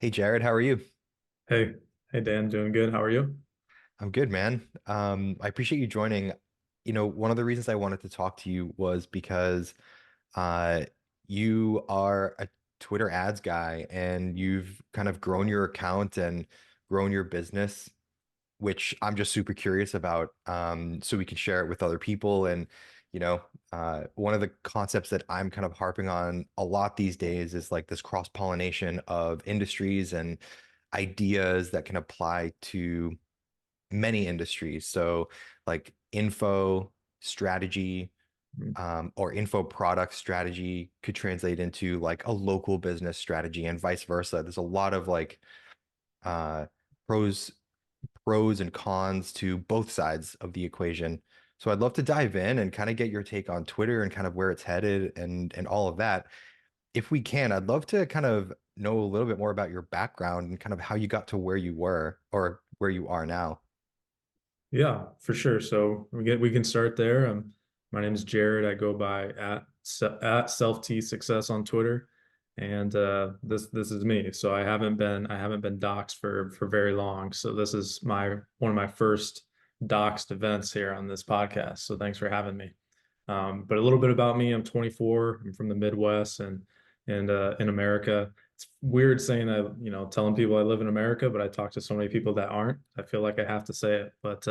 Hey Jared, how are you? Hey, hey Dan, doing good. How are you? I'm good, man. I appreciate you joining. One of the reasons I wanted to talk to you was because uh, you are a Twitter ads guy and you've kind of grown your account and grown your business, which I'm just super curious about. So we can share it with other people. And, one of the concepts that I'm kind of harping on a lot these days is like this cross-pollination of industries and ideas that can apply to many industries. So like info strategy, or info product strategy could translate into like a local business strategy and vice versa. There's a lot of like uh, pros, pros and cons to both sides of the equation. So I'd love to dive in and kind of get your take on Twitter and kind of where it's headed and all of that. If we can, I'd love to kind of know a little bit more about your background and kind of how you got to where you were or where you are now. Yeah, for sure. So we can start there. My name is Jared. I go by at Self T Success on Twitter, and this is me. So I haven't been doxxed for very long. So this is my one of my first doxed events here on this podcast. So thanks for having me. But a little bit about me. I'm 24. I'm from the Midwest and in America. It's weird saying that, telling people I live in America, but I talk to so many people that aren't. I feel like I have to say it. But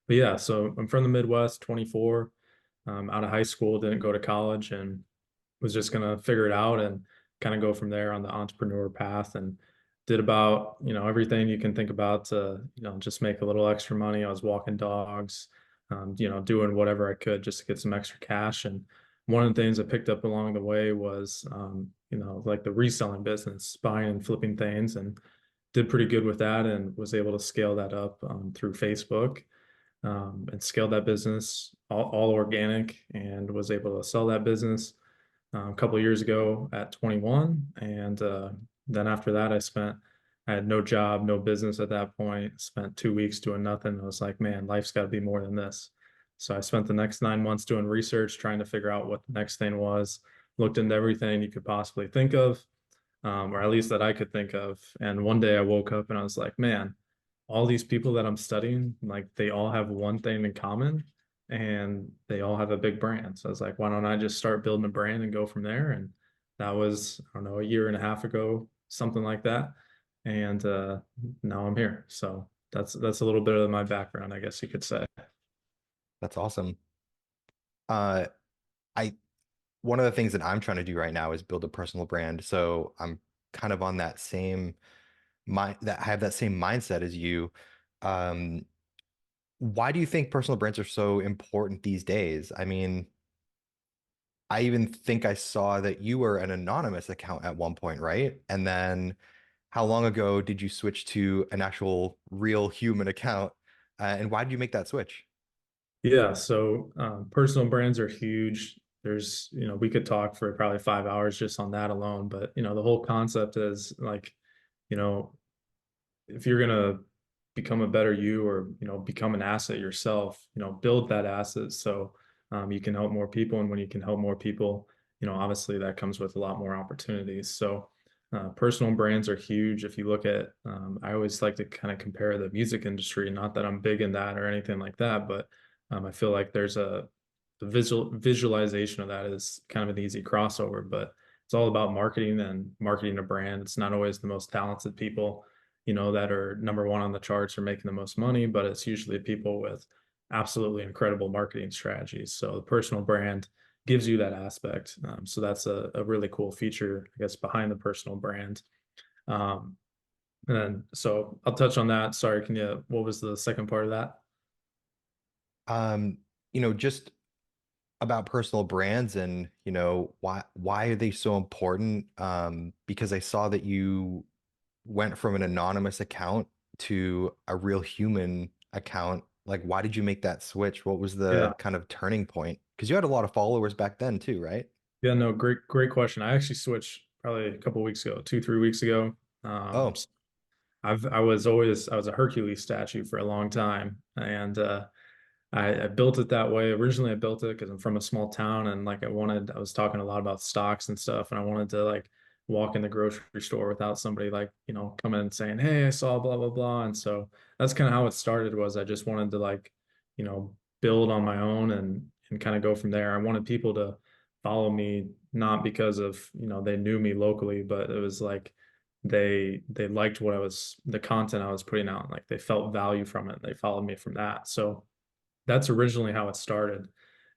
yeah, so I'm from the Midwest, 24, out of high school, didn't go to college, and was just gonna figure it out and kind of go from there on the entrepreneur path, and did about, everything you can think about to, just make a little extra money. I was walking dogs, doing whatever I could just to get some extra cash. And one of the things I picked up along the way was, like the reselling business, buying and flipping things, and did pretty good with that and was able to scale that up through Facebook, and scaled that business all organic, and was able to sell that business a couple of years ago at 21. And then after that, I had no job, no business at that point, spent 2 weeks doing nothing. I was like, man, life's got to be more than this. So I spent the next 9 months doing research, trying to figure out what the next thing was, looked into everything you could possibly think of, or at least that I could think of. And one day I woke up and I was like, man, all these people that I'm studying, like they all have one thing in common, and they all have a big brand. So I was like, why don't I just start building a brand and go from there? And that was, I don't know, a year and a half ago, something like that. And now I'm here. So that's a little bit of my background, I guess you could say. That's awesome. Uh, I One of the things that I'm trying to do right now is build a personal brand. So I'm kind of on that same mind that I have that same mindset as you. Um, why do you think personal brands are so important these days? I mean, I even think I saw that you were an anonymous account at one point, right? And then how long ago did you switch to an actual real human account? And why did you make that switch? Yeah, so personal brands are huge. There's, we could talk for probably 5 hours just on that alone, but the whole concept is like, you know, if you're gonna become a better you, or become an asset yourself, build that asset so you can help more people. And when you can help more people, obviously that comes with a lot more opportunities. So personal brands are huge. If you look at, I always like to kind of compare the music industry, not that I'm big in that or anything like that, but I feel like there's the visualization of that is kind of an easy crossover. But it's all about marketing and marketing a brand. It's not always the most talented people, that are number one on the charts or making the most money, but it's usually people with absolutely incredible marketing strategies. So the personal brand gives you that aspect. So that's a really cool feature, I guess, behind the personal brand. Um, and then, so I'll touch on that. Sorry, what was the second part of that? Um, just about personal brands and why are they so important? Because I saw that you went from an anonymous account to a real human account. Like, why did you make that switch? What was Yeah. the kind of turning point? Because you had a lot of followers back then too, right? Yeah, no, great question. I actually switched probably a couple weeks ago, 2, 3 weeks ago. Oh, I was a Hercules statue for a long time, and I built it that way. Originally, I built it because I'm from a small town, and like I was talking a lot about stocks and stuff, and I wanted to like walk in the grocery store without somebody like, coming and saying, "Hey, I saw blah blah blah." And so that's kind of how it started, was I just wanted to like, build on my own and kind of go from there. I wanted people to follow me not because of, they knew me locally, but it was like they liked the content I was putting out. Like they felt value from it. They followed me from that. So that's originally how it started.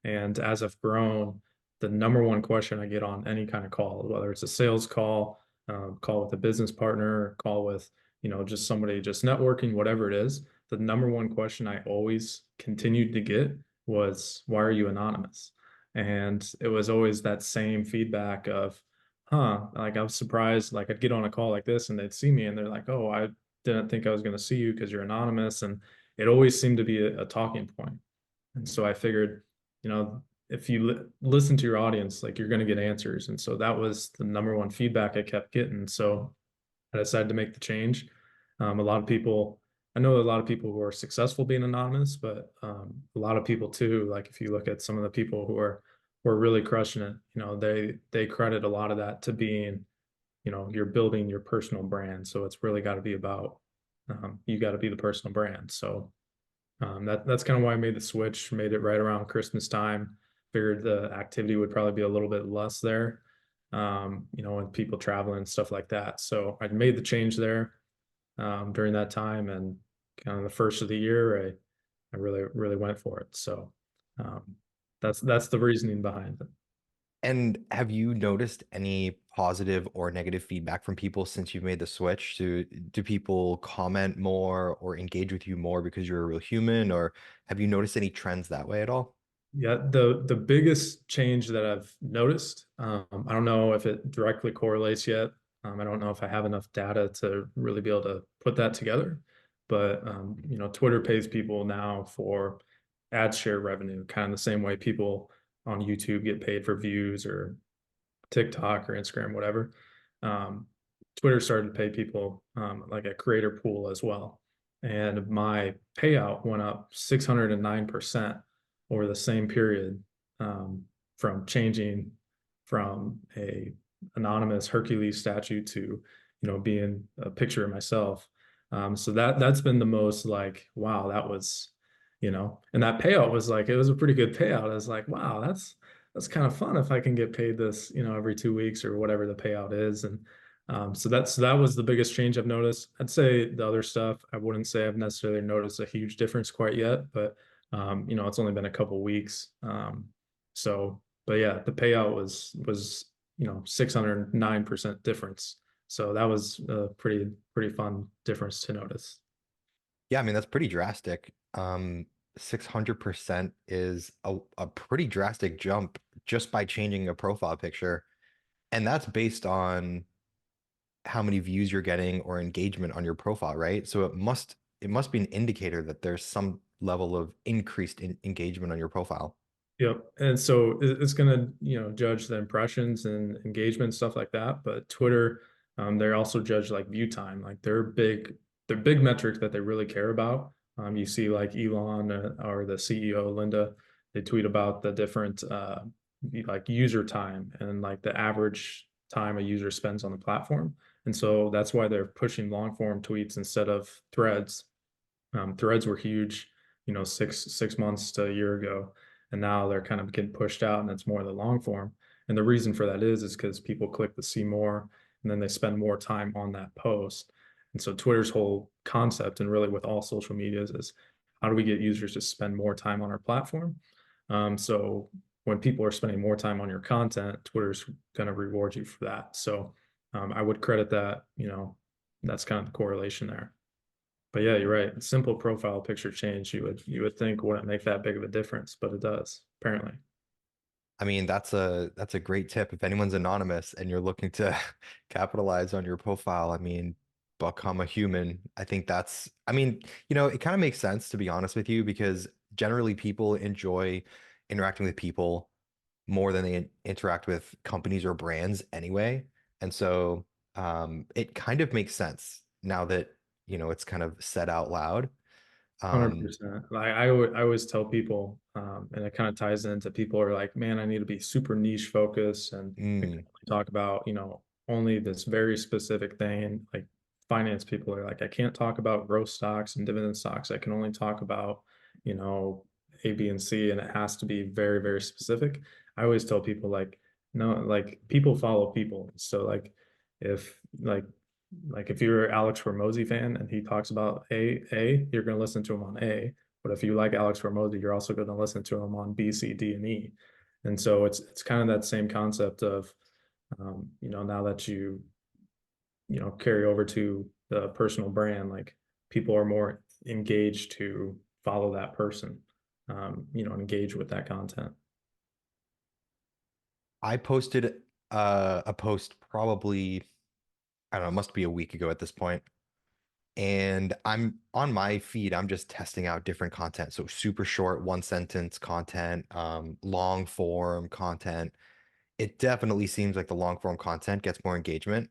And as I've grown, the number one question I get on any kind of call, whether it's a sales call, call with a business partner, call with, just somebody just networking, whatever it is, the number one question I always continued to get was, why are you anonymous? And it was always that same feedback of, like I was surprised, like I'd get on a call like this and they'd see me and they're like, oh, I didn't think I was going to see you because you're anonymous. And it always seemed to be a talking point. And so I figured, if you listen to your audience, like you're going to get answers. And so that was the number one feedback I kept getting. So I decided to make the change. A lot of people, I know a lot of people who are successful being anonymous, but a lot of people too, like if you look at some of the people who are really crushing it, they credit a lot of that to being, you're building your personal brand. So it's really got to be about, you got to be the personal brand. So that's kind of why I made the switch, made it right around Christmas time. Figured the activity would probably be a little bit less there, and people traveling and stuff like that. So I made the change there during that time, and kind of the first of the year, I really really went for it. So um, that's the reasoning behind it. And have you noticed any positive or negative feedback from people since you've made the switch? Do people comment more or engage with you more because you're a real human, or have you noticed any trends that way at all? Yeah, the biggest change that I've noticed, I don't know if it directly correlates yet. I don't know if I have enough data to really be able to put that together. But Twitter pays people now for ad share revenue, kind of the same way people on YouTube get paid for views, or TikTok or Instagram, whatever. Um, Twitter started to pay people like a creator pool as well. And my payout went up 609% over the same period, um, from changing from a anonymous Hercules statue to, being a picture of myself. So that's been the most like, wow, that was, and that payout was like, it was a pretty good payout. I was like, wow, that's kind of fun if I can get paid this, every 2 weeks or whatever the payout is. And so that was the biggest change I've noticed. I'd say the other stuff, I wouldn't say I've necessarily noticed a huge difference quite yet, but it's only been a couple weeks. But yeah, the payout was 609% difference. So that was a pretty fun difference to notice. Yeah, I mean that's pretty drastic. 600% is a pretty drastic jump just by changing a profile picture. And that's based on how many views you're getting or engagement on your profile, right? So it must be an indicator that there's some level of increased engagement on your profile. Yep. And so it's going to, judge the impressions and engagement, stuff like that. But Twitter, they also judge like view time. Like their big metric that they really care about. You see like Elon or the CEO, Linda, they tweet about the different like user time and like the average time a user spends on the platform. And so that's why they're pushing long form tweets instead of threads. Threads were huge, 6 months to a year ago, and now they're kind of getting pushed out, and it's more the long form. And the reason for that is because people click the see more, and then they spend more time on that post. And so Twitter's whole concept, and really with all social medias, is how do we get users to spend more time on our platform? So when people are spending more time on your content, Twitter's going to reward you for that. So I would credit that, that's kind of the correlation there. But yeah, you're right. Simple profile picture change, you would think wouldn't make that big of a difference, but it does, apparently. I mean, that's a great tip. If anyone's anonymous and you're looking to capitalize on your profile, I mean, become a human. I think I mean, it kind of makes sense to be honest with you because generally people enjoy interacting with people more than they interact with companies or brands anyway. And so it kind of makes sense now that, it's kind of said out loud. Um, 100%. Like I always tell people, and it kind of ties into people are like, man, I need to be super niche focused and we can mm, only talk about, only this very specific thing. Like finance people are like, I can't talk about growth stocks and dividend stocks. I can only talk about, you know, A, B, and C, and it has to be very, very specific. I always tell people like, no, like people follow people. So if like if you're an Alex Hormozy fan and he talks about you're going to listen to him on A. But if you like Alex Hormozy, you're also going to listen to him on B, C, D, and E. And so it's kind of that same concept of, you know, now that you know, carry over to the personal brand, like people are more engaged to follow that person, you know, engage with that content. I posted a post probably, I don't know, it must be a week ago at this point. And I'm on my feed, I'm just testing out different content. So super short, one sentence content, long form content. It definitely seems like the long form content gets more engagement.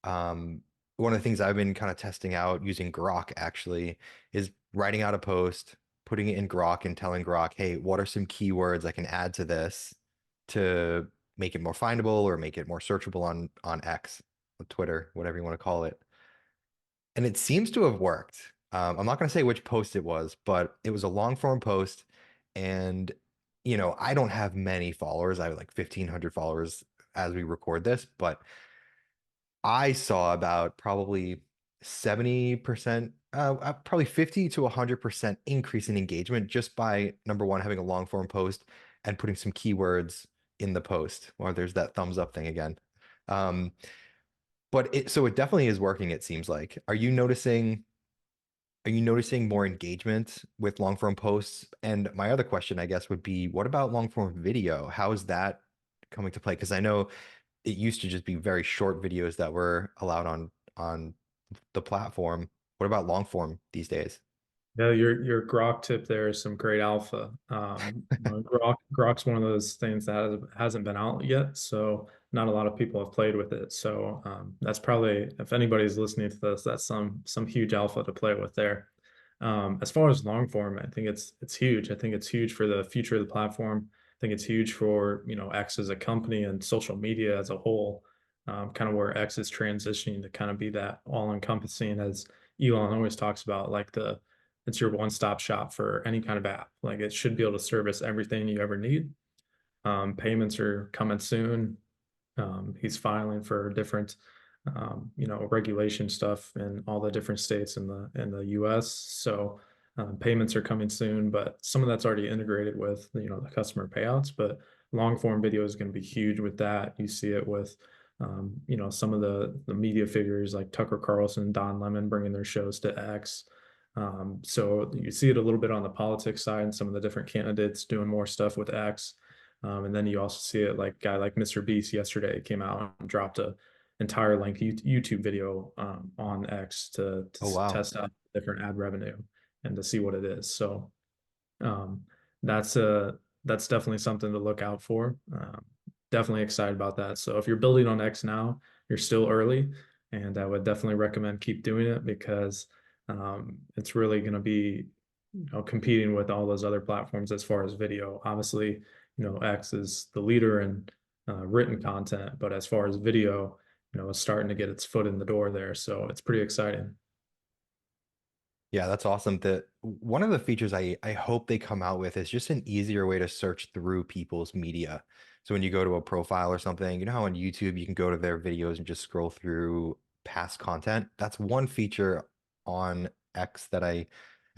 Um, One of the things I've been kind of testing out using Grok actually is writing out a post, putting it in Grok and telling Grok, hey, what are some keywords I can add to this to make it more findable or make it more searchable on X, Twitter, whatever you want to call it. And it seems to have worked. I'm not going to say which post it was, but it was a long form post. And, I don't have many followers. I have like 1,500 followers as we record this, but I saw about probably 70%, probably 50 to 100% increase in engagement just by number one, having a long form post and putting some keywords in the post. Or there's that thumbs up thing again. Um, but it definitely is working, it seems like. Are you noticing more engagement with long form posts? And my other question, I guess, would be, what about long form video? How is that coming to play? Because I know it used to just be very short videos that were allowed on the platform. What about long form these days? Yeah, your Grok tip there is some great alpha. You know, Grok's one of those things that hasn't been out yet, so not a lot of people have played with it. So that's probably, if anybody's listening to this, that's some huge alpha to play with there. As far as long form, I think it's huge. I think it's huge for the future of the platform. I think it's huge for, you know, X as a company and social media as a whole. Kind of where X is transitioning to kind of be that all-encompassing, as Elon always talks about, like it's your one-stop shop for any kind of app. Like it should be able to service everything you ever need. Payments are coming soon. He's filing for different, you know, regulation stuff in all the different states in the U.S. So payments are coming soon, but some of that's already integrated with, you know, the customer payouts. But long form video is going to be huge with that. You see it with, you know, some of the media figures like Tucker Carlson, Don Lemon bringing their shows to X. So you see it a little bit on the politics side and some of the different candidates doing more stuff with X. And then you also see it like a guy like Mr. Beast yesterday came out and dropped a entire length YouTube video on X Oh, to wow. test out different ad revenue and to see what it is. So um, that's definitely something to look out for. Definitely excited about that. So if you're building on X now, you're still early, and I would definitely recommend keep doing it because it's really going to be, you know, competing with all those other platforms as far as video. Obviously, you know, X is the leader in written content, but as far as video, you know, it's starting to get its foot in the door there. So it's pretty exciting. Yeah, that's awesome. One of the features I hope they come out with is just an easier way to search through people's media. So when you go to a profile or something, you know how on YouTube you can go to their videos and just scroll through past content. That's one feature on X that I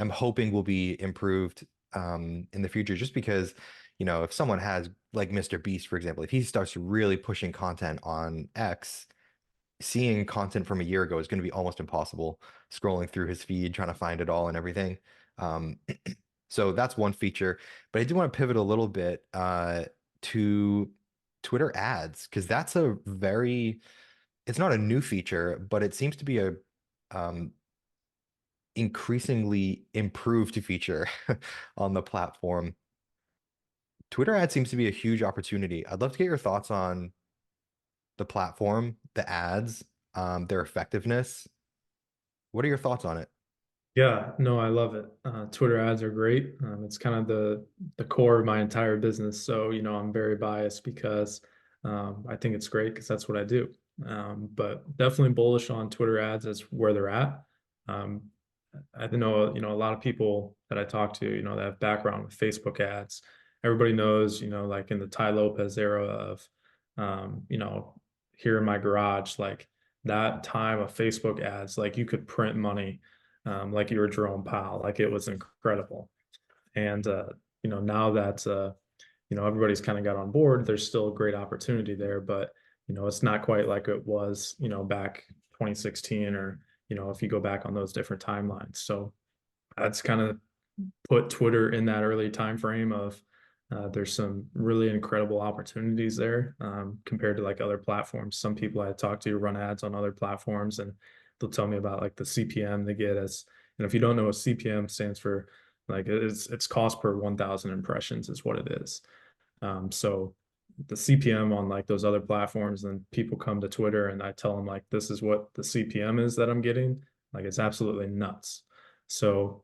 am hoping will be improved in the future, just because, if someone has like Mr. Beast, for example, if he starts really pushing content on X, seeing content from a year ago is going to be almost impossible scrolling through his feed, trying to find it all and everything. Um, so that's one feature. But I do want to pivot a little bit to Twitter ads, because it's not a new feature, but it seems to be a um, increasingly improved feature on the platform. Twitter ads seems to be a huge opportunity. I'd love to get your thoughts on the platform, the ads, their effectiveness. What are your thoughts on it? Yeah, no, I love it. Twitter ads are great. It's kind of the core of my entire business. So, you know, I'm very biased because I think it's great because that's what I do. But definitely bullish on Twitter ads as where they're at. Um, I know, a lot of people that I talk to, that have background with Facebook ads. Everybody knows, like in the Ty Lopez era of, here in my garage, like that time of Facebook ads, like you could print money, like you were Jerome Powell, like it was incredible. And now that everybody's kind of got on board, there's still a great opportunity there, but it's not quite like it was, back 2016 or if you go back on those different timelines. So that's kind of put Twitter in that early time frame of there's some really incredible opportunities there compared to like other platforms. Some people I talk to run ads on other platforms and they'll tell me about like the CPM they get as, and if you don't know what CPM stands for, like it's cost per 1,000 impressions is what it is. So the CPM on like those other platforms, and people come to Twitter and I tell them like this is what the CPM is that I'm getting. Like it's absolutely nuts. So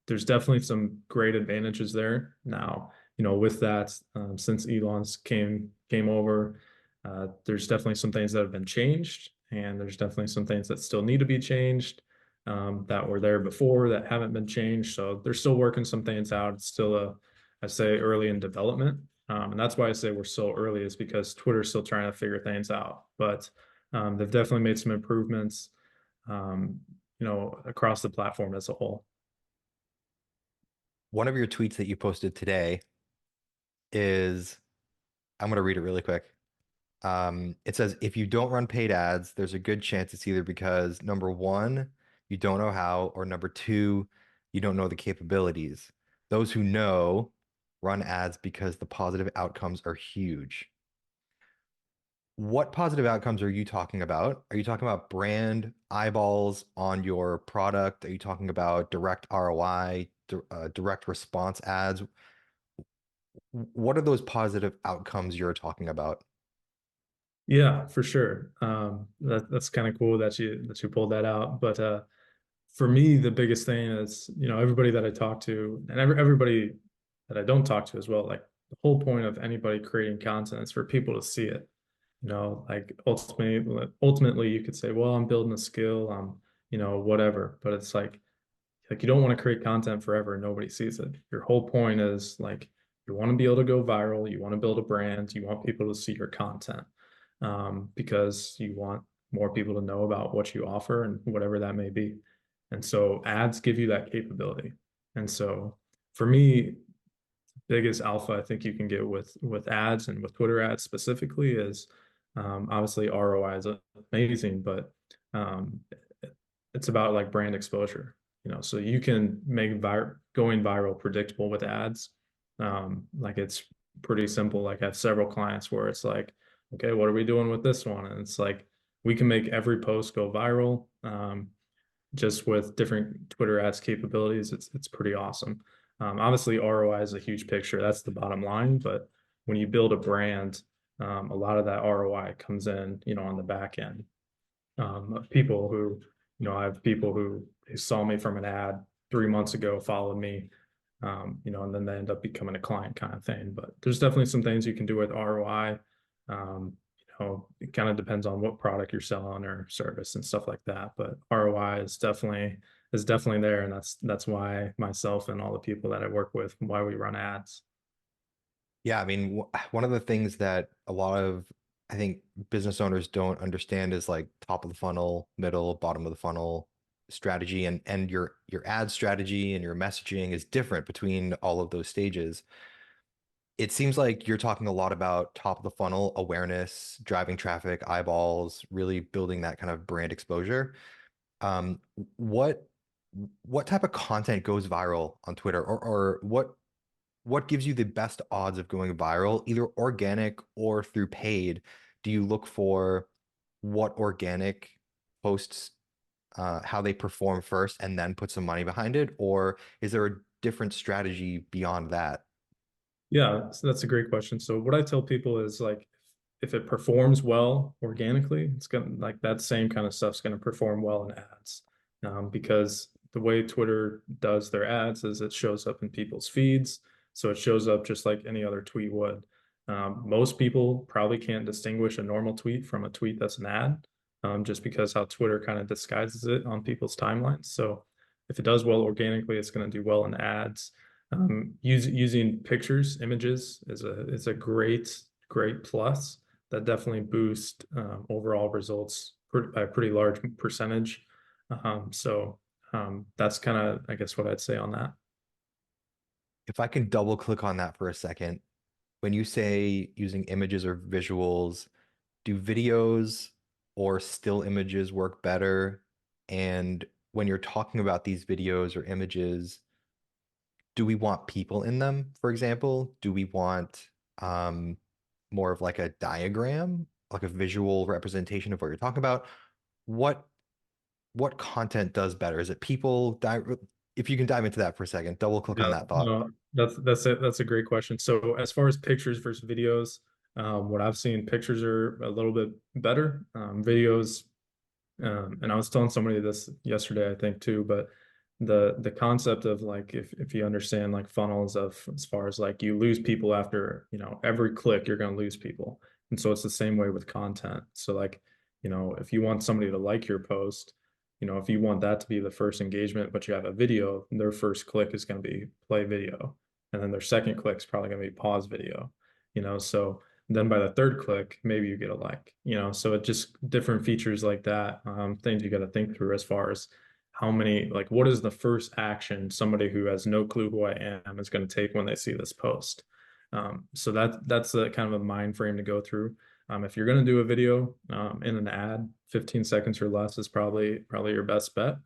there's definitely some great advantages there. Now, with that, since Elon's came over, there's definitely some things that have been changed, and there's definitely some things that still need to be changed that were there before that haven't been changed. So they're still working some things out. It's still I say early in development. And that's why I say we're so early is because Twitter's still trying to figure things out. But they've definitely made some improvements, um, across the platform as a whole. One of your tweets that you posted today is, I'm going to read it really quick. It says, if you don't run paid ads, there's a good chance it's either because number one, you don't know how, or number two, you don't know the capabilities. Those who know run ads because the positive outcomes are huge. What positive outcomes are you talking about? Are you talking about brand eyeballs on your product? Are you talking about direct ROI, direct response ads? What are those positive outcomes you're talking about? Yeah, for sure. That's kind of cool that you pulled that out. But for me, the biggest thing is, everybody that I talk to and everybody that I don't talk to as well, like the whole point of anybody creating content is for people to see it. Like ultimately you could say, well, I'm building a skill, I'm, whatever, but it's like you don't want to create content forever and nobody sees it. Your whole point is like you want to be able to go viral, you want to build a brand, you want people to see your content because you want more people to know about what you offer and whatever that may be. And so ads give you that capability. And so for me, biggest alpha I think you can get with ads and with Twitter ads specifically is obviously ROI is amazing, but um, it's about like brand exposure. So you can make going viral predictable with ads. Like it's pretty simple. Like I have several clients where it's like, okay, what are we doing with this one? And it's like we can make every post go viral just with different Twitter ads capabilities. It's pretty awesome. Obviously, ROI is a huge picture. That's the bottom line. But when you build a brand, a lot of that ROI comes in, on the back end. Of people who, I have people who saw me from an ad 3 months ago, followed me, and then they end up becoming a client kind of thing. But there's definitely some things you can do with ROI. It kind of depends on what product you're selling or service and stuff like that. But ROI is definitely there, and that's why myself and all the people that I work with, why we run ads. Yeah, I mean, one of the things that a lot of, I think, business owners don't understand is like top of the funnel, middle, bottom of the funnel strategy, and your ad strategy and your messaging is different between all of those stages. It seems like you're talking a lot about top of the funnel awareness, driving traffic, eyeballs, really building that kind of brand exposure. Um, what what type of content goes viral on Twitter, or what gives you the best odds of going viral, either organic or through paid? Do you look for what organic posts, how they perform first, and then put some money behind it, or is there a different strategy beyond that? Yeah, so that's a great question. So what I tell people is like if it performs well organically, it's gonna like that same kind of stuff's gonna perform well in ads. Because the way Twitter does their ads is it shows up in people's feeds. So it shows up just like any other tweet would. Most people probably can't distinguish a normal tweet from a tweet that's an ad, just because how Twitter kind of disguises it on people's timelines. So if it does well organically, it's going to do well in ads. Using pictures, images is a great plus that definitely boost overall results by a pretty large percentage. So that's kind of, I guess, what I'd say on that. If I can double click on that for a second, when you say using images or visuals, do videos or still images work better? And when you're talking about these videos or images, do we want people in them, for example? Do we want um, more of like a diagram, like a visual representation of what you're talking about? What what content does better? Is it people? If you can dive into that for a second, double click on Yeah, that thought. no, that's a great question. So as far as pictures versus videos, what I've seen, pictures are a little bit better. Videos, and I was telling somebody this yesterday, I think too, but the concept of like if you understand like funnels of as far as like you lose people after, every click, you're gonna lose people. And so it's the same way with content. So like, if you want somebody to like your post, if you want that to be the first engagement, but you have a video, their first click is going to be play video. And then their second click is probably going to be pause video, so then by the third click, maybe you get a like, so it just different features like that, things you got to think through as far as how many, like, what is the first action somebody who has no clue who I am is going to take when they see this post. So that's a kind of a mind frame to go through. If you're going to do a video in an ad, 15 seconds or less is probably your best bet.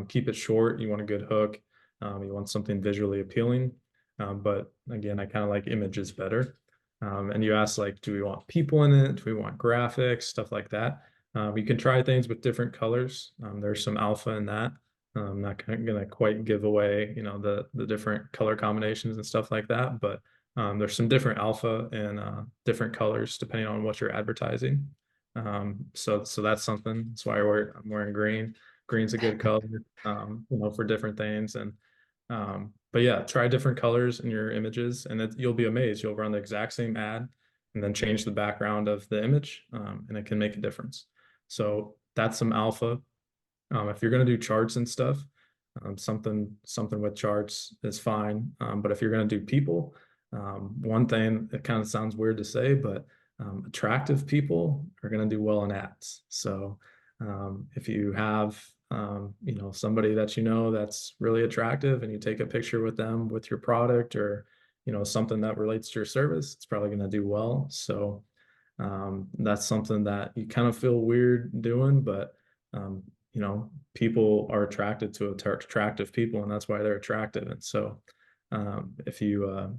Keep it short. You want a good hook. You want something visually appealing. But again, I kind of like images better. And you ask like, do we want people in it? Do we want graphics, stuff like that? You can try things with different colors. There's some alpha in that. I'm not gonna quite give away, the different color combinations and stuff like that, but there's some different alpha and different colors depending on what you're advertising. So that's something. That's why I'm wearing green. Green's a good color, for different things. And but yeah, try different colors in your images, and you'll be amazed. You'll run the exact same ad, and then change the background of the image, and it can make a difference. So that's some alpha. If you're going to do charts and stuff, something with charts is fine. But if you're going to do people, one thing, it kind of sounds weird to say, but attractive people are going to do well in ads. So if you have somebody that that's really attractive, and you take a picture with them with your product, or something that relates to your service, it's probably going to do well. So that's something that you kind of feel weird doing, but people are attracted to attractive people, and that's why they're attractive. And so if you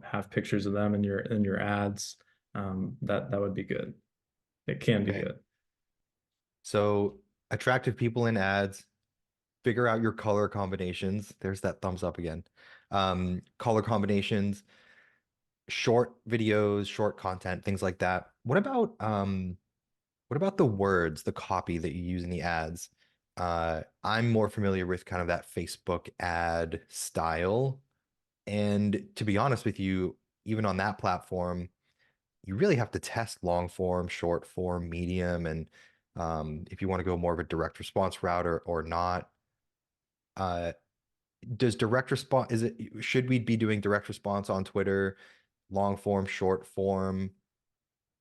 have pictures of them in your ads, that would be good. It can be Okay. good. So attractive people in ads, figure out your color combinations. There's that thumbs up again. Color combinations, short videos, short content, things like that. What about the words, the copy that you use in the ads? I'm more familiar with kind of that Facebook ad style. And to be honest with you, even on that platform, you really have to test long form, short form, medium, and if you want to go more of a direct response route or not. Uh, does direct response, should we be doing direct response on Twitter, long form, short form?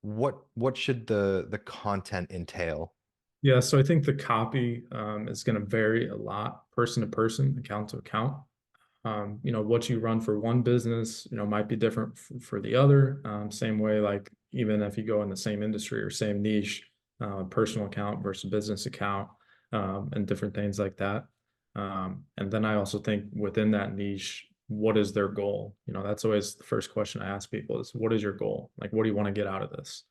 What should the content entail? Yeah, so I think the copy is going to vary a lot, person to person, account to account. What you run for one business, might be different for the other. Same way, like even if you go in the same industry or same niche, personal account versus business account, and different things like that. And then I also think within that niche, what is their goal? That's always the first question I ask people is, what is your goal? Like, what do you want to get out of this?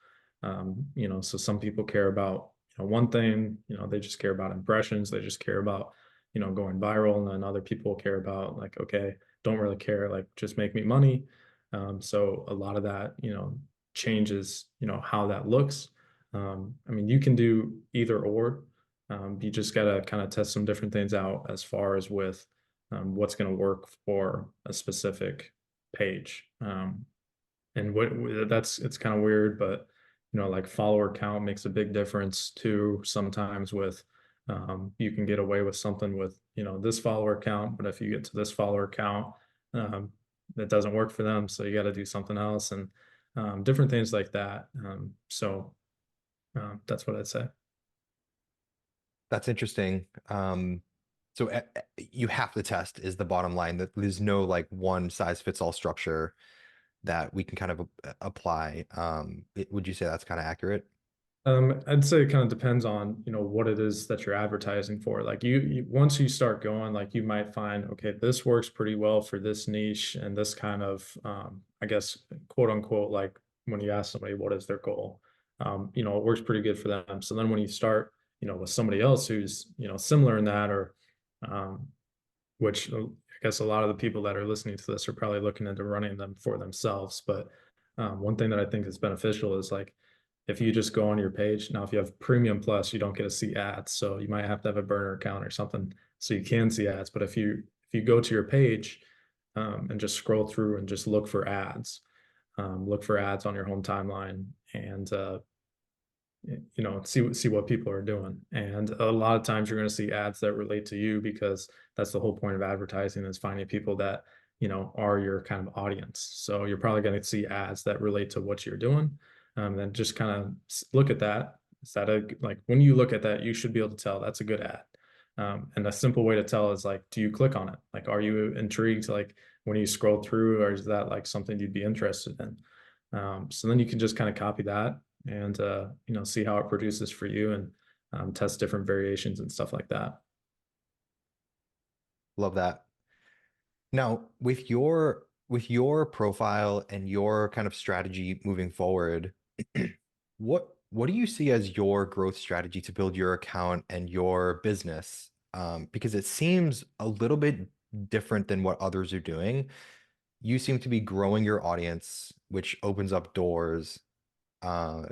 So some people care about, one thing, they just care about impressions. They just care about, going viral. And then other people care about like, okay, don't really care, like just make me money. So a lot of that, changes, how that looks. I mean, you can do either or. You just got to kind of test some different things out as far as with what's going to work for a specific page. And that's, it's kind of weird, but like follower count makes a big difference too. Sometimes with you can get away with something with this follower count, but if you get to this follower count, um, that doesn't work for them. So you got to do something else, and different things like that. That's what I'd say. That's interesting. So you have to test is the bottom line. That there's no like one size fits all structure that we can kind of apply. Would you say that's kind of accurate? I'd say it kind of depends on, what it is that you're advertising for. Like once you start going, like you might find, okay, this works pretty well for this niche and this kind of, I guess, quote unquote, like when you ask somebody what is their goal, it works pretty good for them. So then when you start, with somebody else who's, similar in that, or, um, which I guess a lot of the people that are listening to this are probably looking into running them for themselves. But one thing that I think is beneficial is like if you just go on your page. Now, if you have Premium Plus, you don't get to see ads, so you might have to have a burner account or something so you can see ads. But if you go to your page and just scroll through and just look for ads on your home timeline, and see what people are doing. And a lot of times you're going to see ads that relate to you, because that's the whole point of advertising, is finding people that are your kind of audience. So you're probably going to see ads that relate to what you're doing. Then just kind of look at that. Is that a like when you look at that, you should be able to tell that's a good ad. And a simple way to tell is like, do you click on it? Like, are you intrigued? Like when you scroll through, or is that like something you'd be interested in? So then you can just kind of copy that, and see how it produces for you, and test different variations and stuff like that. Love that. Now, with your profile and your kind of strategy moving forward, what do you see as your growth strategy to build your account and your business? Because it seems a little bit different than what others are doing. You seem to be growing your audience, which opens up doors uh,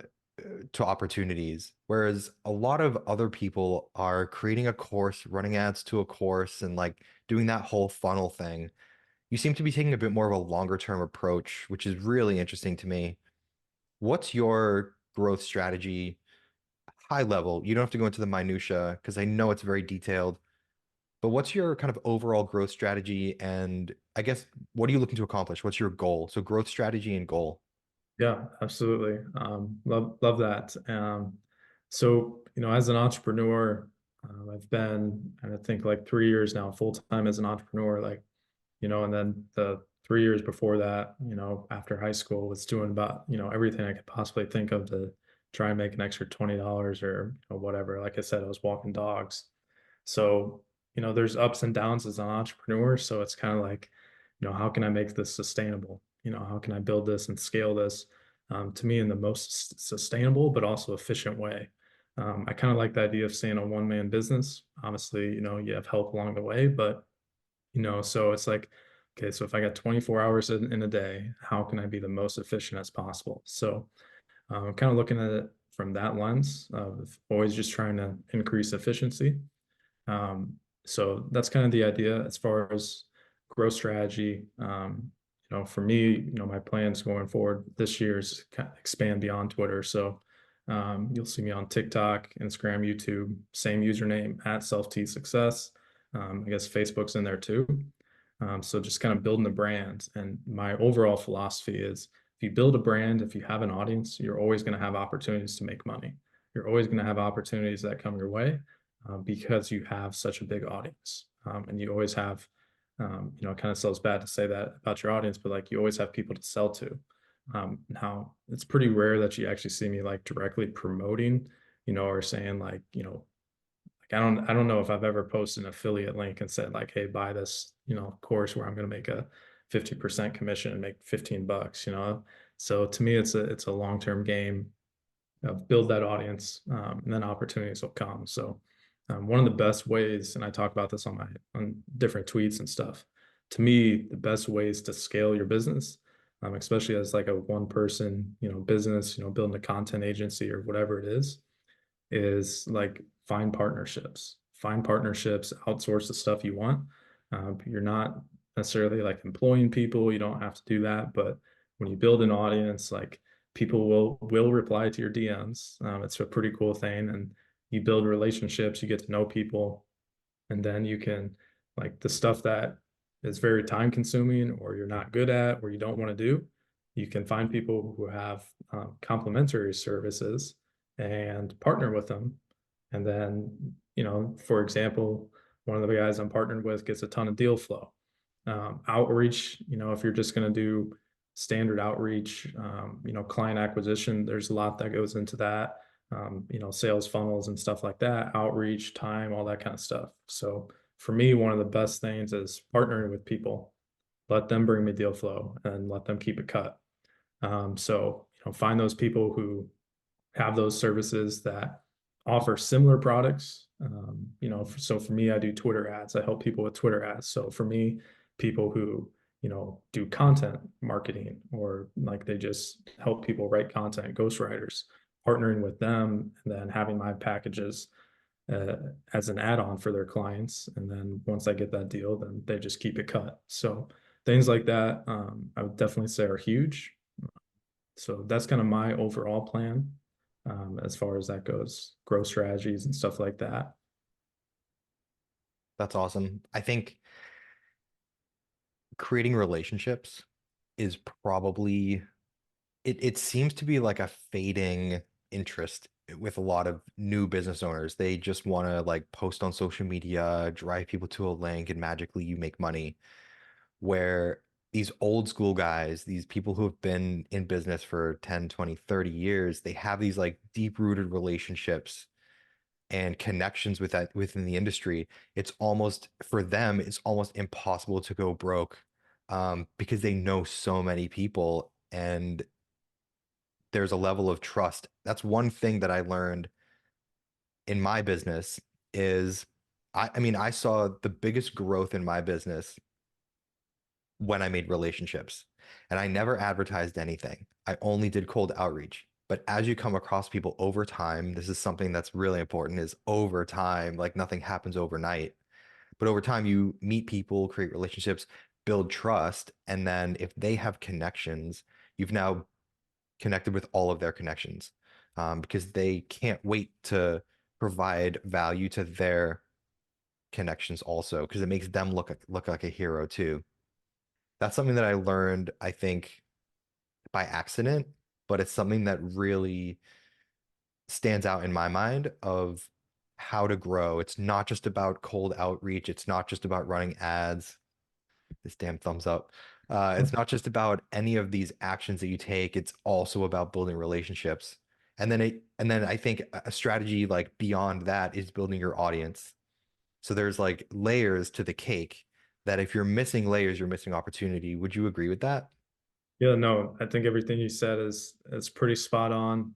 to opportunities, whereas a lot of other people are creating a course, running ads to a course, and like doing that whole funnel thing. You seem to be taking a bit more of a longer term approach, which is really interesting to me. What's your growth strategy, high level? You don't have to go into the minutia because I know it's very detailed, but what's your kind of overall growth strategy? And I guess, what are you looking to accomplish? What's your goal? So growth strategy and goal. Yeah, absolutely. Love that. So as an entrepreneur, I've been, I think, like 3 years now full time as an entrepreneur. Like and then the 3 years before that, after high school, was doing about, everything I could possibly think of to try and make an extra $20, or whatever. Like I said, I was walking dogs. So, there's ups and downs as an entrepreneur. So it's kind of like, how can I make this sustainable? How can I build this and scale this to me in the most sustainable but also efficient way? I kind of like the idea of staying a one-man business. Obviously, you have help along the way, but so it's like, okay, so if I got 24 hours in a day, how can I be the most efficient as possible? So kind of looking at it from that lens of always just trying to increase efficiency. Um, so that's kind of the idea as far as growth strategy. For me, my plans going forward this year is kind of expand beyond Twitter. So you'll see me on TikTok, Instagram, YouTube, same username at Self T Success. I guess Facebook's in there too. So just kind of building the brand. And my overall philosophy is, if you build a brand, if you have an audience, you're always going to have opportunities to make money. You're always going to have opportunities that come your way because you have such a big audience. And you always have, it kind of sounds bad to say that about your audience, but like you always have people to sell to. Now it's pretty rare that you actually see me like directly promoting, or saying like, like I don't know if I've ever posted an affiliate link and said like, hey, buy this, course where I'm going to make a 50% commission and make 15 bucks. So to me, it's a long-term game of build that audience, and then opportunities will come. So one of the best ways, and I talk about this on different tweets and stuff. To me, the best ways to scale your business, especially as like a one person, business, building a content agency or whatever it is like find partnerships, outsource the stuff you want. You're not necessarily like employing people. You don't have to do that, but when you build an audience, like people will reply to your DMs. It's a pretty cool thing, and you build relationships, you get to know people, and then you can, like, the stuff that is very time consuming or you're not good at or you don't want to do, you can find people who have complementary services and partner with them. And then, for example, one of the guys I'm partnered with gets a ton of deal flow. Outreach, if you're just going to do standard outreach, client acquisition, there's a lot that goes into that. Sales funnels and stuff like that, outreach, time, all that kind of stuff. So for me, one of the best things is partnering with people, let them bring me deal flow and let them keep it cut. Find those people who have those services that offer similar products. So for me, I do Twitter ads. I help people with Twitter ads. So for me, people who, do content marketing, or like they just help people write content, ghostwriters, partnering with them and then having my packages uh, as an add-on for their clients. And then once I get that deal, then they just keep it cut. So things like that, I would definitely say are huge. So that's kind of my overall plan, as far as that goes, growth strategies and stuff like that. That's awesome. I think creating relationships is probably it seems to be like a fading interest with a lot of new business owners. They just want to like post on social media, drive people to a link, and magically you make money. Where these old school guys, these people who have been in business for 10, 20, 30 years, they have these like deep-rooted relationships and connections with that within the industry. It's almost for them, it's almost impossible to go broke because they know so many people and there's a level of trust. That's one thing that I learned in my business is I mean, I saw the biggest growth in my business when I made relationships. And I never advertised anything. I only did cold outreach. But as you come across people over time, this is something that's really important is over time, like nothing happens overnight. But over time, you meet people, create relationships, build trust. And then if they have connections, you've now connected with all of their connections because they can't wait to provide value to their connections also because it makes them look like a hero too. That's something that I learned, I think, by accident, but it's something that really stands out in my mind of how to grow. It's not just about cold outreach. It's not just about running ads. This damn thumbs up. It's not just about any of these actions that you take. It's also about building relationships. And then I think a strategy like beyond that is building your audience. So there's like layers to the cake that if you're missing layers, you're missing opportunity. Would you agree with that? Yeah, no, I think everything you said is pretty spot on.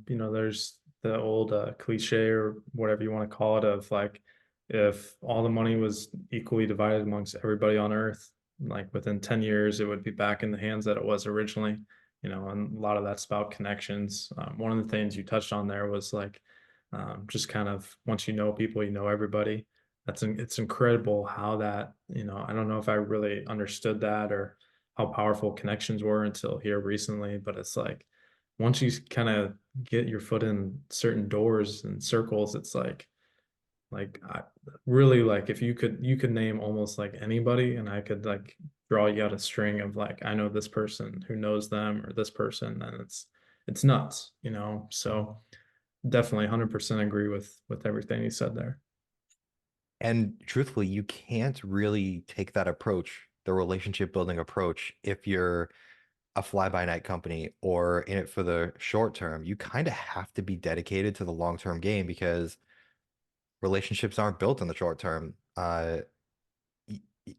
There's the old cliche or whatever you want to call it of like, if all the money was equally divided amongst everybody on Earth, like within 10 years, it would be back in the hands that it was originally. And a lot of that's about connections. One of the things you touched on there was like, just kind of once you know people, you know everybody. It's incredible how that, I don't know if I really understood that or how powerful connections were until here recently. But it's like once you kind of get your foot in certain doors and circles, it's like I really, like, if you could name almost like anybody, and I could like draw you out a string of like, I know this person who knows them or this person, and it's nuts, So definitely 100% agree with everything you said there. And truthfully, you can't really take that approach, the relationship building approach, if you're a fly-by-night company or in it for the short term. You kind of have to be dedicated to the long-term game because relationships aren't built in the short term.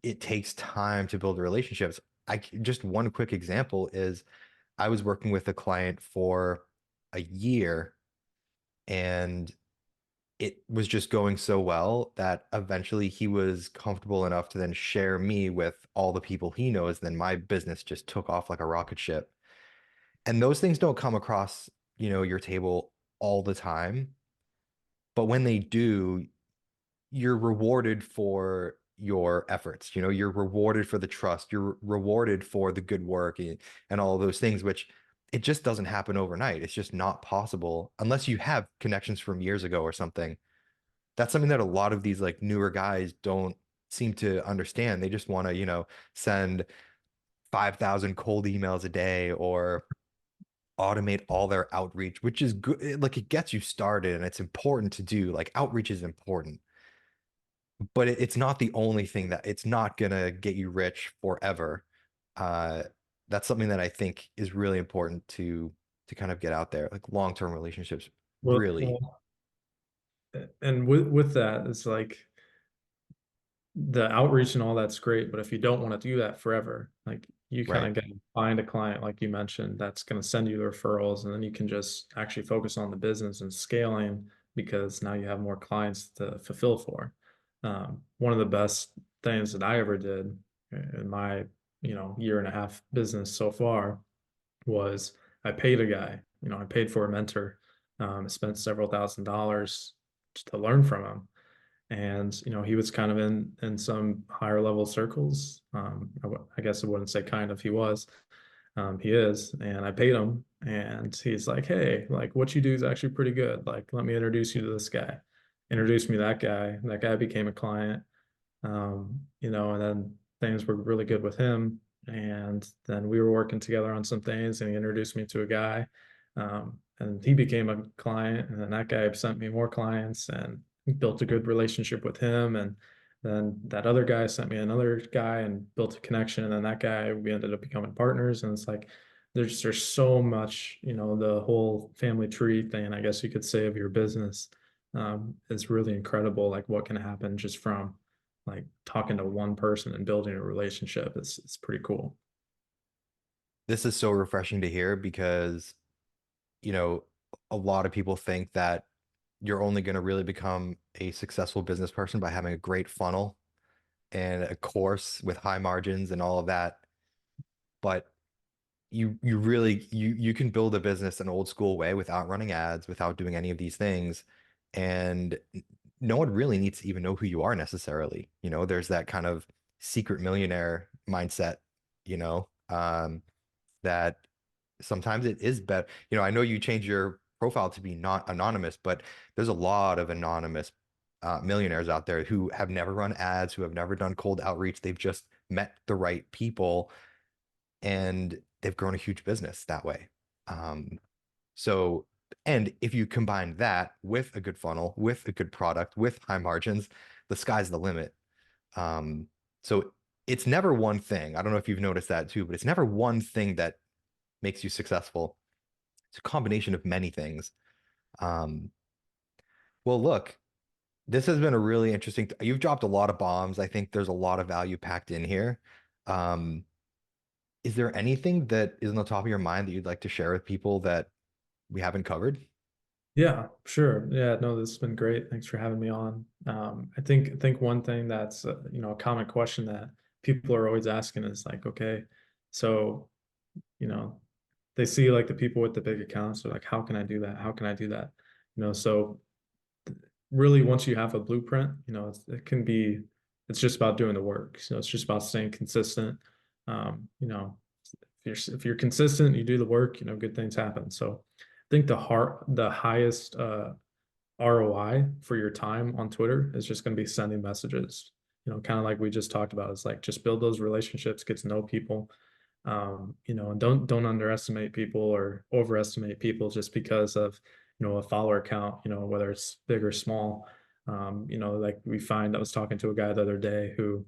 It takes time to build relationships. Just one quick example is I was working with a client for a year and it was just going so well that eventually he was comfortable enough to then share me with all the people he knows. Then my business just took off like a rocket ship. And those things don't come across, your table all the time. But when they do, you're rewarded for your efforts. You know, you're rewarded for the trust, you're rewarded for the good work and all of those things, which it just doesn't happen overnight. It's just not possible unless you have connections from years ago or something. That's something that a lot of these like newer guys don't seem to understand. They just want to, send 5,000 cold emails a day or automate all their outreach, which is good. Like it gets you started and it's important to do. Like outreach is important, but it's not the only thing that it's not gonna get you rich forever. Uh, that's something that I think is really important to kind of get out there. Like long-term relationships, really. Well, and with that, it's like the outreach and all that's great, but if you don't want to do that forever, like you kind Right. of got to find a client, like you mentioned, that's going to send you the referrals, and then you can just actually focus on the business and scaling because now you have more clients to fulfill for. One of the best things that I ever did in my, year and a half business so far was I paid a guy, I paid for a mentor, spent several $1,000s to learn from him, and he was kind of in some higher level circles. I guess I wouldn't say kind of, he was. He is, and I paid him, and he's like, hey, like what you do is actually pretty good, like let me introduce you to this guy. Introduced me to that guy became a client. And then things were really good with him, and then we were working together on some things, and he introduced me to a guy, and he became a client, and then that guy sent me more clients, and built a good relationship with him, and then that other guy sent me another guy and built a connection, and then that guy, we ended up becoming partners. And it's like there's so much, the whole family tree thing, I guess you could say, of your business, is really incredible, like what can happen just from like talking to one person and building a relationship. It's pretty cool. This is so refreshing to hear because, you know, a lot of people think that you're only going to really become a successful business person by having a great funnel and a course with high margins and all of that. But you really you can build a business an old school way without running ads, without doing any of these things. And no one really needs to even know who you are necessarily. You know, there's that kind of secret millionaire mindset, you know, that sometimes it is better. You know, I know you change your profile to be not anonymous, but there's a lot of anonymous millionaires out there who have never run ads, who have never done cold outreach. They've just met the right people and they've grown a huge business that way. Um, so, and if you combine that with a good funnel, with a good product, with high margins, the sky's the limit. Um, so it's never one thing. I don't know if you've noticed that too, but it's never one thing that makes you successful. It's a combination of many things. Um, well, look, this has been a really interesting. You've dropped a lot of bombs. I think there's a lot of value packed in here. Um, is there anything that is on the top of your mind that you'd like to share with people that we haven't covered? Yeah, sure. Yeah, no, this has been great. Thanks for having me on. I think one thing that's a common question that people are always asking is like, okay, so you know they see like the people with the big accounts. They're like, how can I do that? How can I do that? So really, once you have a blueprint, it's just about doing the work. So it's just about staying consistent. If you're consistent, you do the work, good things happen. So I think the highest ROI for your time on Twitter is just going to be sending messages. Kind of like we just talked about. It's like just build those relationships, get to know people, and don't underestimate people or overestimate people just because of a follower count, whether it's big or small. Like I was talking to a guy the other day who,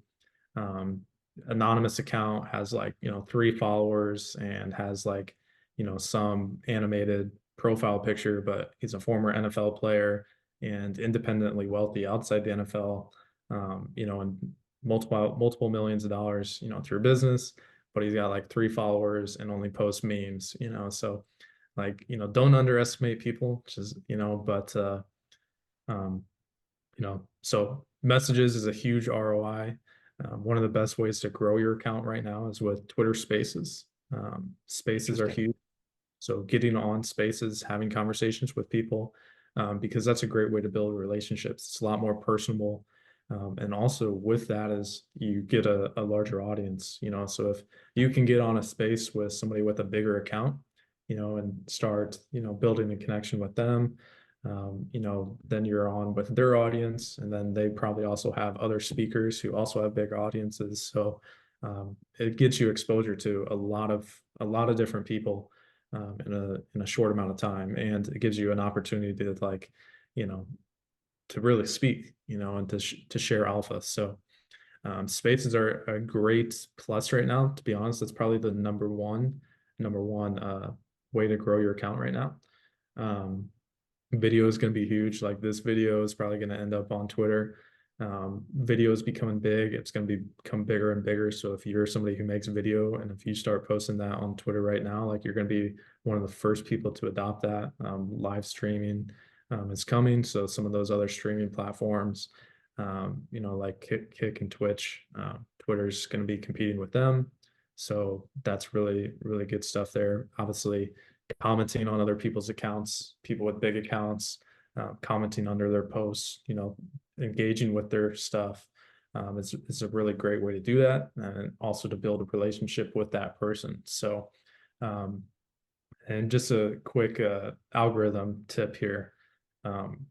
um, anonymous account, has like 3 followers and has like some animated profile picture, but he's a former NFL player and independently wealthy outside the NFL, and multiple millions of dollars, through business, but he's got like 3 followers and only posts memes, so like, don't underestimate people, just, but um, so messages is a huge ROI. One of the best ways to grow your account right now is with Twitter Spaces. Spaces are Interesting. huge. So getting on Spaces, having conversations with people, because that's a great way to build relationships. It's a lot more personable. And also with that is you get a larger audience, so if you can get on a space with somebody with a bigger account, and start, building a connection with them, then you're on with their audience, and then they probably also have other speakers who also have big audiences. So it gets you exposure to a lot of different people in a short amount of time, and it gives you an opportunity to like, you know, to really speak, and to share alpha. So spaces are a great plus right now. To be honest, that's probably the number one way to grow your account right now. Um, Video is going to be huge. Like this video is probably going to end up on Twitter. Video is becoming big. It's going to become bigger and bigger. So if you're somebody who makes video, and if you start posting that on Twitter right now, like you're going to be one of the first people to adopt that. Live streaming is coming. So some of those other streaming platforms, like Kick and Twitch, Twitter's going to be competing with them. So that's really, really good stuff there. Obviously, commenting on other people's accounts, people with big accounts, commenting under their posts, engaging with their stuff. It's a really great way to do that, and also to build a relationship with that person. So, um, and just a quick algorithm tip here. Um,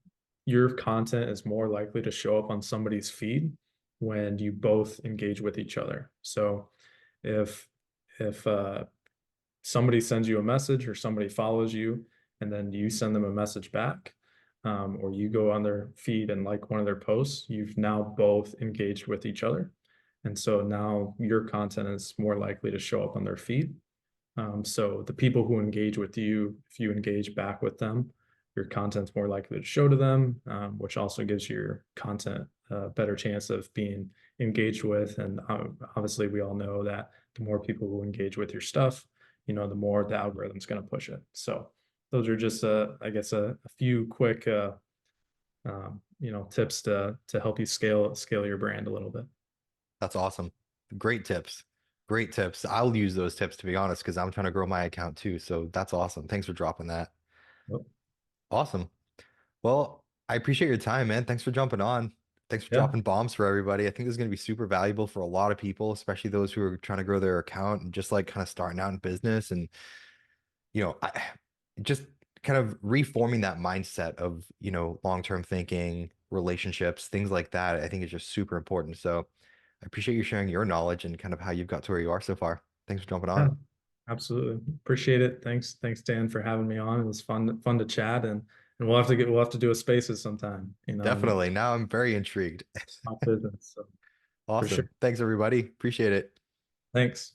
your content is more likely to show up on somebody's feed when you both engage with each other. So if if somebody sends you a message, or somebody follows you and then you send them a message back, or you go on their feed and like one of their posts, you've now both engaged with each other. And so now your content is more likely to show up on their feed. So the people who engage with you, if you engage back with them, your content's more likely to show to them, which also gives your content a better chance of being engaged with. And obviously, we all know that the more people who engage with your stuff, the more the algorithm's going to push it. So those are just, I guess, a few quick, tips to help you scale your brand a little bit. That's awesome. Great tips. Great tips. I'll use those tips to be honest, because I'm trying to grow my account too. So that's awesome. Thanks for dropping that. Yep. Awesome. Well, I appreciate your time, man. Thanks for jumping on. Thanks for Yeah. dropping bombs for everybody. I think this is going to be super valuable for a lot of people, especially those who are trying to grow their account and just like kind of starting out in business and, just kind of reforming that mindset of, long-term thinking, relationships, things like that. I think is just super important. So I appreciate you sharing your knowledge and kind of how you've got to where you are so far. Thanks for jumping Yeah. on. Absolutely. Appreciate it. Thanks, Dan, for having me on. It was fun to chat, and we'll have to do a spaces sometime, and Definitely. Now I'm very intrigued. talk business. So for sure. Awesome. Thanks, everybody. Appreciate it. Thanks.